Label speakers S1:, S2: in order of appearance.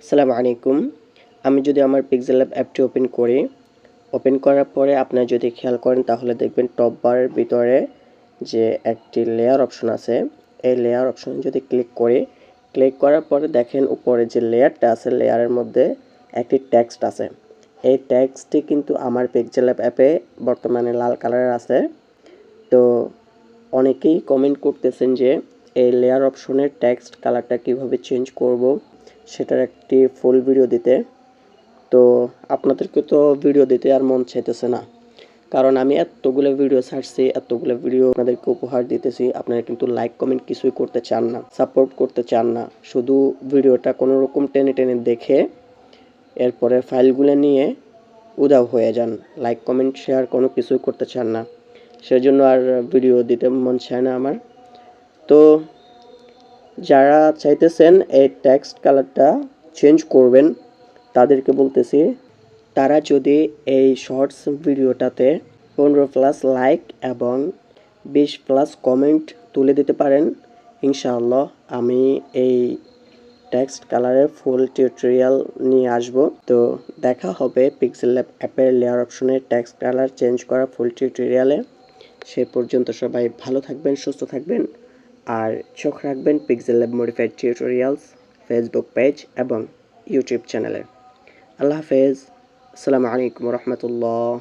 S1: আসসালামু আলাইকুম। আমি যদি আমার পিক্সেল ল্যাব অ্যাপটি ওপেন করার পরে আপনারা যদি খেয়াল করেন তাহলে দেখবেন টপ বারের ভিতরে যে একটি লেয়ার অপশন আছে, এই লেয়ার অপশনে যদি ক্লিক করার পরে দেখেন উপরে যে লেয়ারটা আছে লেয়ারের মধ্যে একটি টেক্সট আছে। এই টেক্সটটি কিন্তু আমার পিক্সেল ল্যাব অ্যাপে বর্তমানে লাল কালারের আছে। তো অনেকেই কমেন্ট করতেছেন যে এই লেয়ার অপশনের টেক্সট কালারটা কিভাবে চেঞ্জ করব সেটার একটি ফুল ভিডিও দিতে। তো আপনাদেরকে তো ভিডিও দিতে আর মন চাইতেছে না, কারণ আমি এতগুলো ভিডিও ছাড়ছি, এতগুলো ভিডিও আপনাদেরকে উপহার দিতেছি, আপনারা কিন্তু লাইক কমেন্ট কিছুই করতে চান না, সাপোর্ট করতে চান না, শুধু ভিডিওটা কোনো রকম টেনে টেনে দেখে এরপরে ফাইলগুলো নিয়ে উধাও হয়ে যান, লাইক কমেন্ট শেয়ার কোনো কিছুই করতে চান না, সেজন্য আর ভিডিও দিতে মন চায় না আমার। তো যারা চাইতেছেন এই টেক্সট কালারটা চেঞ্জ করবেন তাদেরকে বলতেছি, তারা যদি এই শর্টস ভিডিওটাতে 15+ লাইক এবং 20+ কমেন্ট তুলে দিতে পারেন, ইনশাআল্লাহ আমি এই টেক্সট কালারের ফুল টিউটোরিয়াল নিয়ে আসব। তো দেখা হবে পিক্সেল ল্যাব অ্যাপের লেয়ার অপশনে টেক্সট কালার চেঞ্জ করা ফুল টিউটোরিয়ালে। সে পর্যন্ত সবাই ভালো থাকবেন, সুস্থ থাকবেন, আর চোখ রাখবেন pixel lab modified tutorials Facebook page এবং ইউটিউব চ্যানেলে। আল্লাহ হাফেজ। আসসালামু আলাইকুম রহমতুল্লাহ।